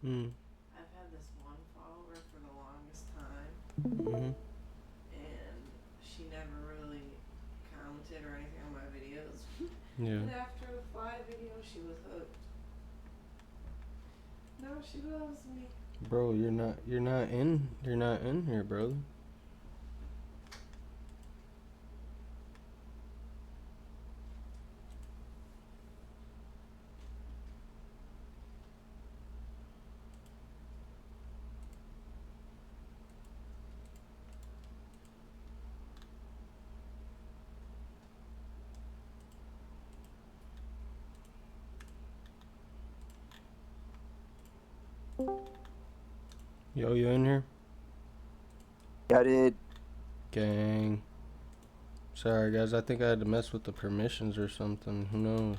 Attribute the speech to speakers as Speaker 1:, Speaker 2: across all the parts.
Speaker 1: Mm.
Speaker 2: I've had this one follower for the longest time,
Speaker 1: Mm-hmm.
Speaker 2: and she never really commented or anything on my videos.
Speaker 1: Yeah.
Speaker 2: And after the fly video, she was hooked. Now she loves me.
Speaker 1: Bro, you're not in here, brother. Yo, you in here?
Speaker 3: Yeah, I did.
Speaker 1: Gang. Sorry, guys. I think I had to mess with the permissions or something. Who knows?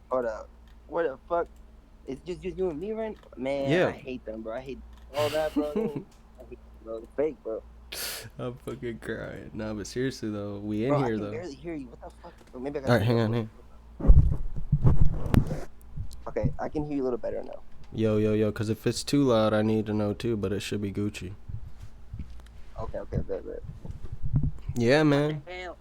Speaker 3: Hold up. What the fuck? It's just you and me, right? Man,
Speaker 1: Yeah.
Speaker 3: I hate them, bro. I hate all that, bro. I hate them, bro. It's fake, bro.
Speaker 1: I'm fucking crying. Nah, but seriously though, we in
Speaker 3: Bro, I
Speaker 1: here
Speaker 3: can
Speaker 1: though.
Speaker 3: barely hear you. What the fuck? Bro, maybe I
Speaker 1: All
Speaker 3: gotta
Speaker 1: right,
Speaker 3: turn
Speaker 1: hang
Speaker 3: your
Speaker 1: on,
Speaker 3: voice.
Speaker 1: hang.
Speaker 3: Okay, I can hear you a little better now.
Speaker 1: Yo, yo, yo. Cause if it's too loud, I need to know too. But it should be Gucci.
Speaker 3: Okay, good.
Speaker 1: Yeah,
Speaker 3: God
Speaker 1: man.
Speaker 3: damn.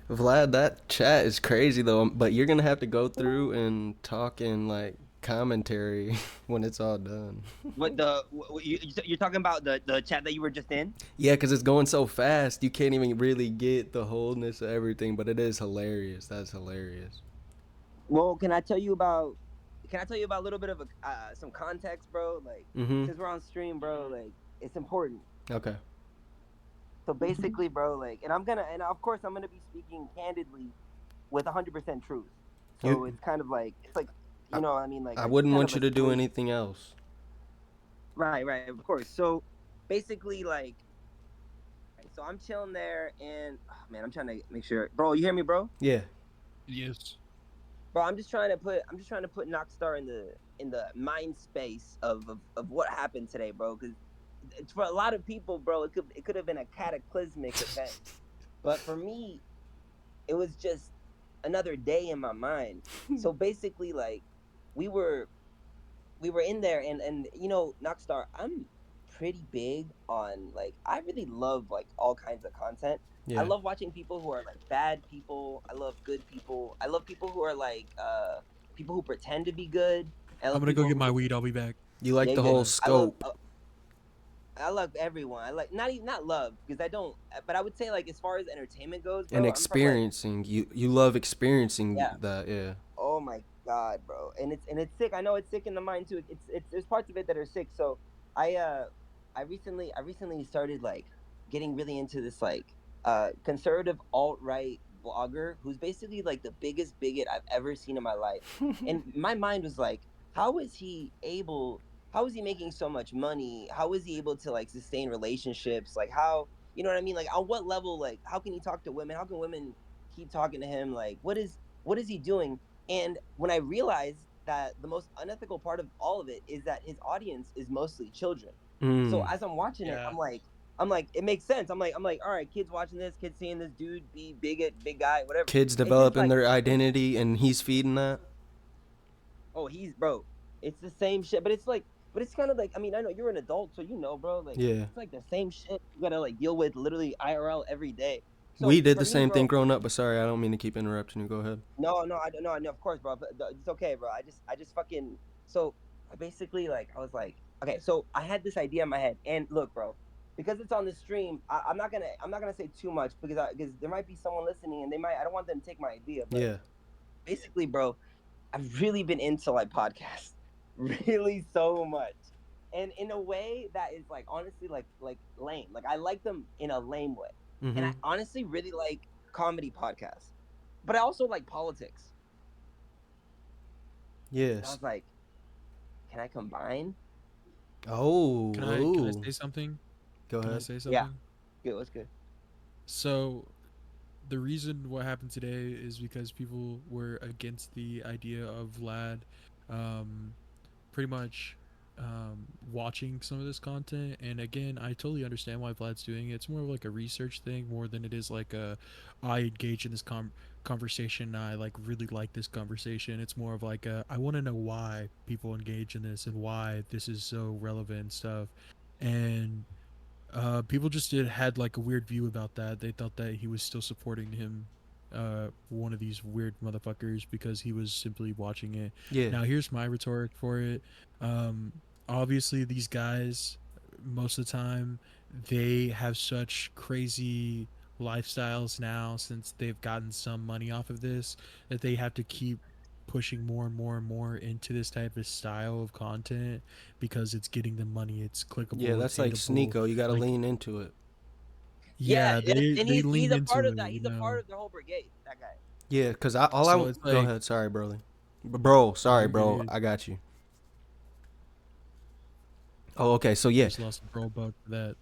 Speaker 1: Vlad, that chat is crazy though. But you're gonna have to go through and talk in like commentary when it's all done.
Speaker 3: You're talking about the chat that you were just in?
Speaker 1: Yeah, cause it's going so fast, you can't even really get the wholeness of everything. But it is hilarious. That's hilarious.
Speaker 3: Well, can I tell you about a little bit of some context, bro? Like,
Speaker 1: Mm-hmm.
Speaker 3: since we're on stream, bro, like it's important.
Speaker 1: Okay.
Speaker 3: So basically, bro, like, and of course, I'm gonna be speaking candidly with 100% truth. So
Speaker 1: You.
Speaker 3: it's kind of like it's like,
Speaker 1: I,
Speaker 3: what I mean, like
Speaker 1: I
Speaker 3: it's
Speaker 1: wouldn't
Speaker 3: kind
Speaker 1: want
Speaker 3: of
Speaker 1: you
Speaker 3: a
Speaker 1: to do
Speaker 3: situation.
Speaker 1: anything else.
Speaker 3: Right, of course. So basically, like, right, so I'm chilling there, and oh, man, I'm trying to make sure, bro. You hear me, bro?
Speaker 1: Yeah.
Speaker 4: Yes.
Speaker 3: Bro, I'm just trying to put Knockstar in the mind space of what happened today, bro. Because it's for a lot of people, bro. It could have been a cataclysmic event, but for me, it was just another day in my mind. So basically, like, we were we were in there, and Knockstar, I'm pretty big on, like, I really love like all kinds of content. I
Speaker 1: Yeah.
Speaker 3: love watching people who are like bad people. I love good people. I love people who are like people who pretend to be good. I
Speaker 4: I'm
Speaker 3: love
Speaker 4: gonna go
Speaker 3: people
Speaker 4: get
Speaker 3: who
Speaker 4: my
Speaker 3: just
Speaker 4: weed. I'll be back.
Speaker 1: You
Speaker 3: yeah,
Speaker 1: like
Speaker 3: you
Speaker 1: the
Speaker 3: good.
Speaker 1: whole
Speaker 4: Yeah.
Speaker 1: scope
Speaker 3: I love everyone. I like not love because I don't, but I would say, like, as far as entertainment goes,
Speaker 1: and
Speaker 3: bro, I'm from like,
Speaker 1: experiencing. You love experiencing
Speaker 3: yeah.
Speaker 1: that. Yeah.
Speaker 3: Oh my god, bro. And it's sick. I know it's sick in the mind too. It's there's parts of it that are sick. So I uh I recently started like getting really into this like conservative alt-right blogger who's basically like the biggest bigot I've ever seen in my life. And my mind was like, how is he able how is he making so much money? How is he able to like sustain relationships? Like, how, you know what I mean? Like, on what level, like, how can he talk to women? How can women keep talking to him? Like, what is he doing? And when I realized that the most unethical part of all of it is that his audience is mostly children. So
Speaker 1: Mm.
Speaker 3: as I'm watching it,
Speaker 4: Yeah.
Speaker 3: I'm like, it makes sense. I'm like, all right, kids watching this, kids seeing this dude be bigot, big guy, whatever.
Speaker 1: Kids
Speaker 3: It's just
Speaker 1: developing
Speaker 3: like,
Speaker 1: their identity, and he's feeding that.
Speaker 3: oh, he's bro. It's the same shit, but it's like, but it's kind of like, I mean, I know you're an adult, so you know, bro. Like,
Speaker 1: Yeah.
Speaker 3: it's like the same shit you gotta like deal with literally IRL every day. So
Speaker 1: We did
Speaker 3: for
Speaker 1: the
Speaker 3: me,
Speaker 1: same thing
Speaker 3: bro,
Speaker 1: growing up, but sorry, I don't mean to keep interrupting you. Go ahead.
Speaker 3: no, I don't know. I know, of course, bro. But it's okay, bro. I just fucking. So I basically, like, I was like, okay. So I had this idea in my head, and look, bro, because it's on the stream, I'm not gonna say too much because there might be someone listening, and they might. I don't want them to take my idea, but
Speaker 1: Yeah.
Speaker 3: basically, bro, I've really been into like podcasts, really so much, and in a way that is like honestly like lame. Like, I like them in a lame way, and I
Speaker 1: Mm-hmm.
Speaker 3: honestly really like comedy podcasts, but I also like politics. And I
Speaker 1: Yes.
Speaker 3: was like, can I combine?
Speaker 1: Oh.
Speaker 4: Can I
Speaker 1: Ooh.
Speaker 4: say something?
Speaker 1: Go
Speaker 4: Can I
Speaker 1: ahead.
Speaker 4: say
Speaker 3: Yeah,
Speaker 4: something?
Speaker 3: good. What's good?
Speaker 4: So the reason what happened today is because people were against the idea of Vlad, um, pretty much. watching some of this content. And again, I totally understand why Vlad's doing it. It's more of like a research thing more than it is like a I engage in this conversation. I like really like this conversation. It's more of like a I want to know why people engage in this and why this is so relevant and stuff. And people just had like a weird view about that. They thought that he was still supporting him, one of these weird motherfuckers, because he was simply watching it.
Speaker 1: Yeah.
Speaker 4: Now, here's my rhetoric for it. Um, Obviously, these guys, most of the time, they have such crazy lifestyles now since they've gotten some money off of this that they have to keep pushing more and more and more into this type of style of content because it's getting them money. It's
Speaker 1: Yeah,
Speaker 4: clickable. It's
Speaker 1: that's like
Speaker 4: hittable.
Speaker 1: Sneeko. You got to
Speaker 4: Like,
Speaker 1: lean into it.
Speaker 3: Yeah,
Speaker 4: yeah, they
Speaker 3: and
Speaker 4: they
Speaker 3: he's
Speaker 4: lean
Speaker 3: a part
Speaker 4: into
Speaker 3: of
Speaker 4: it,
Speaker 3: that.
Speaker 4: you
Speaker 3: He's a part
Speaker 4: know.
Speaker 3: of the whole brigade. That guy.
Speaker 1: Yeah, cause
Speaker 4: So it's
Speaker 1: go
Speaker 4: like,
Speaker 1: ahead. Sorry, Broly. Bro,
Speaker 4: no,
Speaker 1: sorry,
Speaker 4: you're good.
Speaker 1: bro. I got you. Oh, okay. So
Speaker 4: I
Speaker 1: yeah,
Speaker 4: just lost a bro bug for that.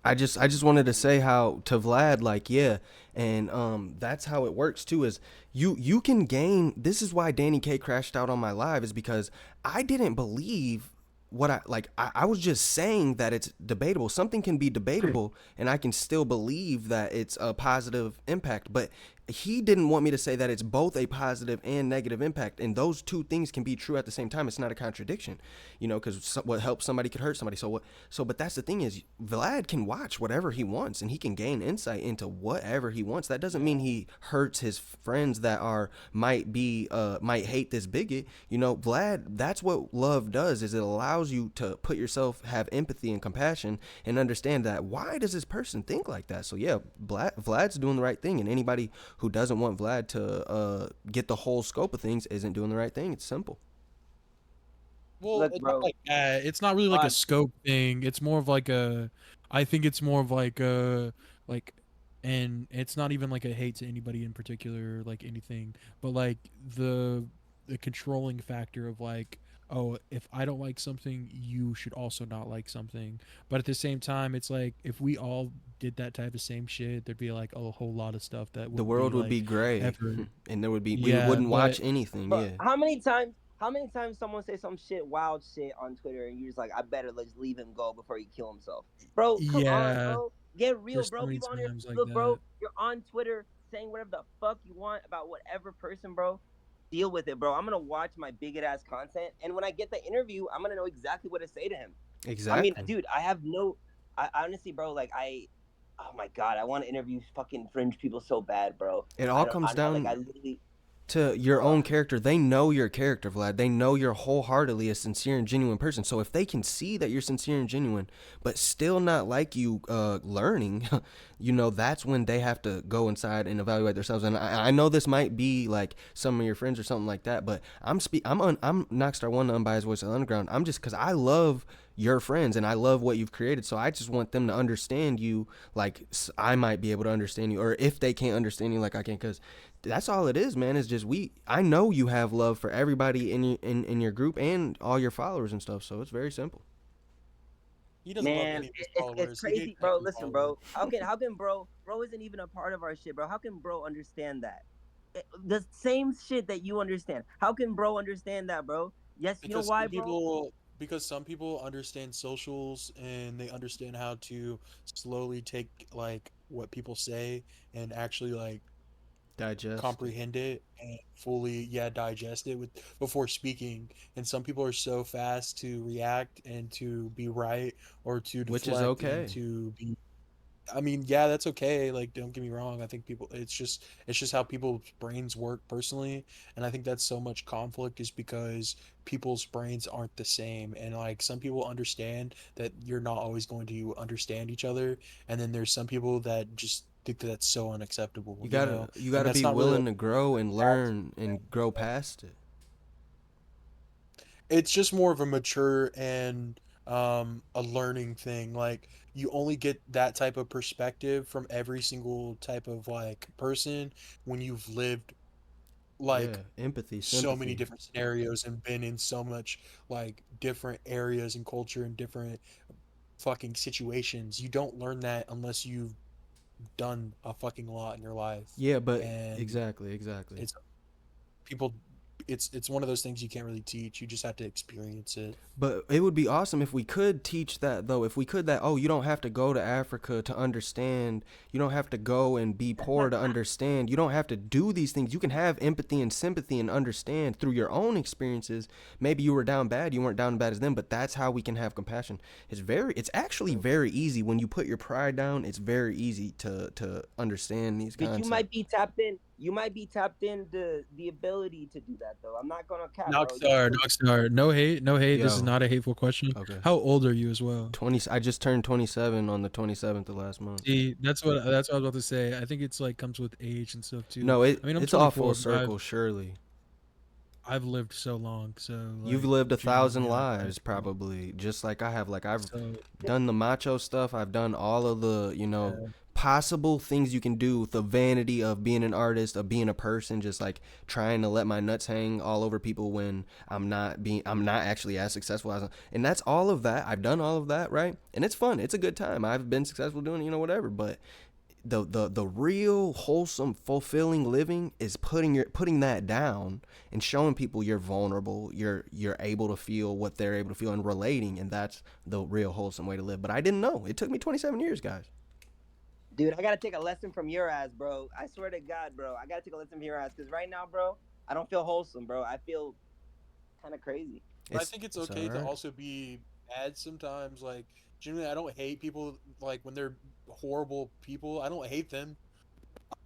Speaker 1: I just wanted to say how to Vlad, like, yeah, and that's how it works too, is you can gain. This is why Danny K crashed out on my live, is because I didn't believe what I was just saying that it's debatable. Something can be debatable and I can still believe that it's a positive impact. But he didn't want me to say that it's both a positive and negative impact, and those two things can be true at the same time. It's not a contradiction, you know, because what helps somebody could hurt somebody. But that's the thing, is Vlad can watch whatever he wants and he can gain insight into whatever he wants. That doesn't mean he hurts his friends that are might hate this bigot. You know, Vlad, that's what love does, is it allows you to put yourself, have empathy and compassion, and understand that why does this person think like that. So yeah, Vlad's doing the right thing, and anybody who doesn't want Vlad to get the whole scope of things isn't doing the right thing. It's simple.
Speaker 4: Well,
Speaker 3: Look,
Speaker 4: it's not
Speaker 3: bro.
Speaker 4: like that. It's not really like a
Speaker 3: Uh,
Speaker 4: scope thing. It's more of like a, I think it's more of like a, like, and it's not even like a hate to anybody in particular, like anything, but like the controlling factor of like, oh, if I don't like something, you should also not like something. But at the same time, it's like if we all did that type of same shit, there'd be like a whole lot of stuff that
Speaker 1: The
Speaker 4: wouldn't be
Speaker 1: world would be
Speaker 4: like
Speaker 1: gray,
Speaker 4: ever.
Speaker 1: and there would be we
Speaker 4: Yeah,
Speaker 1: wouldn't
Speaker 4: but
Speaker 1: watch anything.
Speaker 3: bro,
Speaker 1: Yeah,
Speaker 3: how many times someone say some shit, wild shit on Twitter, and you're just like, I better just leave him go before he kill himself, bro? Come on,
Speaker 4: yeah,
Speaker 3: bro. Get real,
Speaker 4: there's so
Speaker 3: bro.
Speaker 4: many
Speaker 3: People on here,
Speaker 4: times like
Speaker 3: look, bro.
Speaker 4: that.
Speaker 3: You're on Twitter saying whatever the fuck you want about whatever person, bro. Deal with it, bro. I'm gonna watch my bigot ass content, and when I get the interview, I'm gonna know exactly what to say to him. I mean,
Speaker 1: exactly.
Speaker 3: dude, I have no. I honestly, bro, like oh my god, I want to interview fucking fringe people so bad, bro.
Speaker 1: It
Speaker 3: I
Speaker 1: all
Speaker 3: don't.
Speaker 1: comes
Speaker 3: I'm not like I
Speaker 1: down
Speaker 3: literally.
Speaker 1: to your
Speaker 3: Uh,
Speaker 1: own character. They know your character, Vlad. They know you're wholeheartedly a sincere and genuine person. So if they can see that you're sincere and genuine, but still not like you learning, you know, that's when they have to go inside and evaluate themselves. And I know this might be like some of your friends or something like that, but I'm Knockstar One, the unbiased voice of the underground. I'm just because I love your friends and I love what you've created. So I just want them to understand you like I might be able to understand you, or if they can't understand you like I can, because that's all it is, man. Is just I know you have love for everybody in your group and all your followers and stuff. So it's very simple.
Speaker 4: He doesn't love
Speaker 3: Man,
Speaker 4: any of his
Speaker 3: it's
Speaker 4: followers. He hates
Speaker 3: crazy, bro.
Speaker 4: every
Speaker 3: Listen,
Speaker 4: follower.
Speaker 3: bro. How can bro isn't even a part of our shit, bro? How can bro understand that? The same shit that you understand. How can bro understand that, bro? Yes, you know
Speaker 4: Because
Speaker 3: why,
Speaker 4: some
Speaker 3: bro?
Speaker 4: people because some people understand socials and they understand how to slowly take like what people say and actually like
Speaker 1: Digest it,
Speaker 4: comprehend it and fully digest it with before speaking. And some people are so fast to react and to be right or to
Speaker 1: which is
Speaker 4: deflect and
Speaker 1: okay.
Speaker 4: to be, I mean, yeah, that's okay. Like, don't get me wrong. I think people, it's just how people's brains work personally, and I think that's so much conflict is because people's brains aren't the same, and like some people understand that you're not always going to understand each other, and then there's some people that just think that that's so unacceptable,
Speaker 1: You
Speaker 4: and
Speaker 1: gotta
Speaker 4: that's
Speaker 1: be
Speaker 4: not really like
Speaker 1: willing to grow and
Speaker 4: bad.
Speaker 1: learn and grow past it.
Speaker 4: It's just more of a mature and a learning thing. Like you only get that type of perspective from every single type of like person when you've lived
Speaker 1: Yeah,
Speaker 4: like
Speaker 1: empathy,
Speaker 4: so many
Speaker 1: sympathy.
Speaker 4: different scenarios and been in so much like different areas and culture and different fucking situations. You don't learn that unless you've done a fucking lot in your life.
Speaker 1: Yeah, but
Speaker 4: And
Speaker 1: exactly, exactly.
Speaker 4: it's people. it's one of those things you can't really teach. You just have to experience it.
Speaker 1: But it would be awesome if we could teach that, though. If we could, that, oh, you don't have to go to Africa to understand. You don't have to go and be poor to understand. You don't have to do these things. You can have empathy and sympathy and understand through your own experiences. Maybe you were down bad, you weren't down as bad as them, but that's how we can have compassion. It's actually very easy when you put your pride down. It's very easy to understand these
Speaker 3: But you
Speaker 1: concepts.
Speaker 3: might be tapped in. You might be tapped in the ability to do that though. I'm not gonna cap, bro. You
Speaker 4: Knockstar,
Speaker 3: because
Speaker 4: Knockstar. No hate, no hate. This is
Speaker 1: Yo,
Speaker 4: not a hateful question.
Speaker 1: okay.
Speaker 4: How old are you as well?
Speaker 1: 20, I just turned 27 on the 27th of last month.
Speaker 4: See, that's what I was about to say. I think it's like comes with age and stuff too.
Speaker 1: No,
Speaker 4: I mean, I'm
Speaker 1: it's all full
Speaker 4: 24.
Speaker 1: circle, surely.
Speaker 4: I've lived so long, so
Speaker 1: You've
Speaker 4: like
Speaker 1: lived 1,000
Speaker 4: genuinely, I
Speaker 1: lives probably, just like I have. Like I've
Speaker 4: so
Speaker 1: done the macho stuff. I've done all of the,
Speaker 4: yeah.
Speaker 1: possible things you can do with the vanity of being an artist, of being a person, just like trying to let my nuts hang all over people when I'm not actually as successful as, and that's all of that. I've done all of that, right? And it's fun. It's a good time. I've been successful doing, whatever, but the real wholesome fulfilling living is putting that down and showing people you're vulnerable, you're able to feel what they're able to feel and relating, and that's the real wholesome way to live. But I didn't know. It took me 27 years, guys.
Speaker 3: dude, I gotta take a lesson from your ass, bro. I swear to God, bro. I gotta take a lesson from your ass because right now, bro, I don't feel wholesome, bro. I feel kind of crazy.
Speaker 4: But I
Speaker 1: It's
Speaker 4: think it's
Speaker 1: it's all
Speaker 4: okay to
Speaker 1: right.
Speaker 4: also be mad sometimes. Like genuinely, I don't hate people like when they're horrible people. I don't hate them.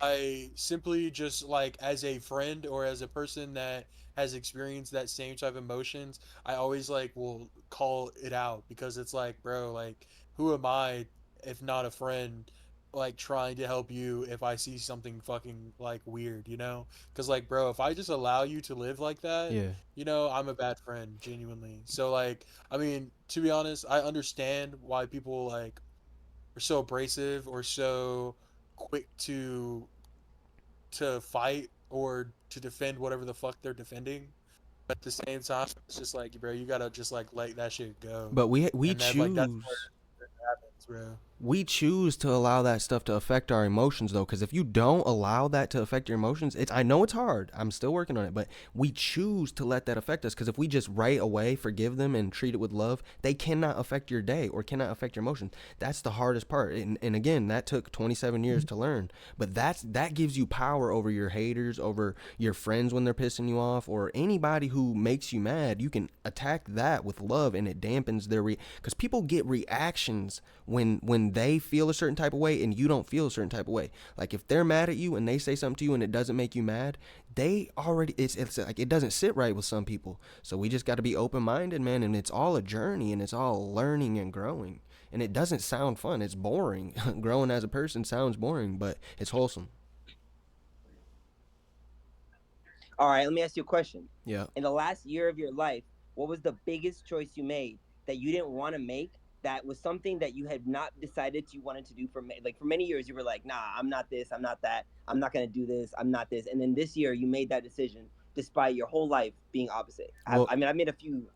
Speaker 4: I simply just like as a friend or as a person that has experienced that same type of emotions, I always like will call it out because it's like, bro, like who am I if not a friend like trying to help you if I see something fucking like weird, you know? Cuz like, bro, if I just allow you to live like that,
Speaker 1: Yeah.
Speaker 4: I'm a bad friend genuinely. So like, I mean, to be honest, I understand why people like are so abrasive or so quick to fight or to defend whatever the fuck they're defending. But at the same time, it's just like, bro, you gotta just like let that shit go,
Speaker 1: But we
Speaker 4: and that like that's
Speaker 1: choose
Speaker 4: where it happens, bro.
Speaker 1: we choose to allow that stuff to affect our emotions, though, because if you don't allow that to affect your emotions, it's, I know it's hard, I'm still working on it, but we choose to let that affect us, because if we just right away forgive them and treat it with love, they cannot affect your day or cannot affect your emotions. That's the hardest part, and again, that took 27 years to learn. But that gives you power over your haters, over your friends when they're pissing you off, or anybody who makes you mad. You can attack that with love, and it dampens their because people get reactions when they feel a certain type of way and you don't feel a certain type of way. Like if they're mad at you and they say something to you and it doesn't make you mad, they already, it's like it doesn't sit right with some people. So we just got to be open minded, man, and it's all a journey and it's all learning and growing. And it doesn't sound fun. It's boring. Growing as a person sounds boring, but it's wholesome.
Speaker 3: All right, let me ask you a question.
Speaker 1: Yeah.
Speaker 3: In the last year of your life, what was the biggest choice you made that you didn't want to make? That was something that you had not decided you wanted to do for like for many years. You were like, nah, I'm not this, I'm not that, I'm not gonna do this, I'm not this. And then this year, you made that decision despite your whole life being opposite.
Speaker 1: Well,
Speaker 3: I mean, I made a few,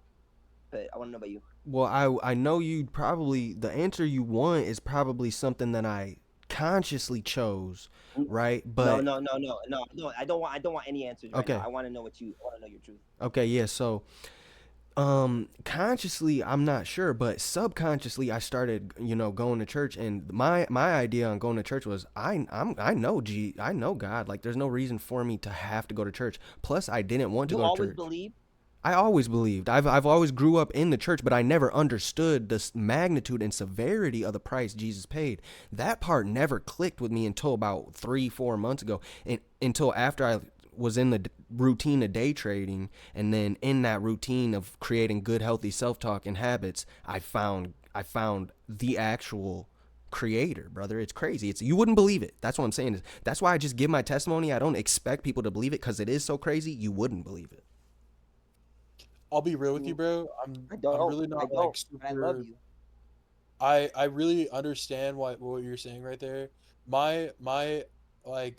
Speaker 3: but I want to know about you.
Speaker 1: well, I know you probably, the answer you want is probably something that I consciously chose, right?
Speaker 3: No,
Speaker 1: But
Speaker 3: no, no, no, no, no. I don't want any answers right now.
Speaker 1: okay.
Speaker 3: I want to know what you. I want to know your truth.
Speaker 1: Okay, yeah. So consciously I'm not sure, but subconsciously I started, going to church, and my idea on going to church was I know God, like there's no reason for me to have to go to church. Plus I didn't want to
Speaker 3: You
Speaker 1: go to
Speaker 3: always
Speaker 1: church.
Speaker 3: believe.
Speaker 1: I always believed. I've always grew up in the church, but I never understood the magnitude and severity of the price Jesus paid. That part never clicked with me until about 3 4 months ago, and until after I was in the routine of day trading, and then in that routine of creating good, healthy self-talk and habits, I found the actual creator, brother. It's crazy. It's, you wouldn't believe it. That's what I'm saying. That's why I just give my testimony. I don't expect people to believe it because it is so crazy. You wouldn't believe it.
Speaker 4: I'll be real with you,
Speaker 3: Mm,
Speaker 4: bro. I'm
Speaker 3: I
Speaker 4: I'm
Speaker 3: don't.
Speaker 4: really
Speaker 3: I
Speaker 4: not like
Speaker 3: don't. But I love
Speaker 4: super.
Speaker 3: you.
Speaker 4: I really understand what you're saying right there. My like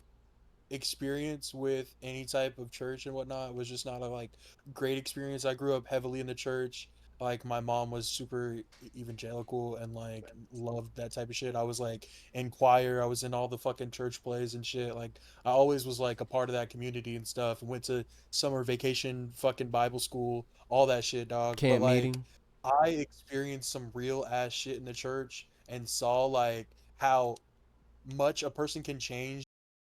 Speaker 4: experience with any type of church and whatnot was just not a like great experience. I grew up heavily in the church. like my mom was super evangelical and like loved that type of shit. I was like in choir, I was in all the fucking church plays and shit. Like I always was like a part of that community and stuff. And went to summer vacation, fucking Bible school, all that shit, dog. But
Speaker 1: Camp
Speaker 4: like
Speaker 1: meeting.
Speaker 4: I experienced some real ass shit in the church and saw like how much a person can change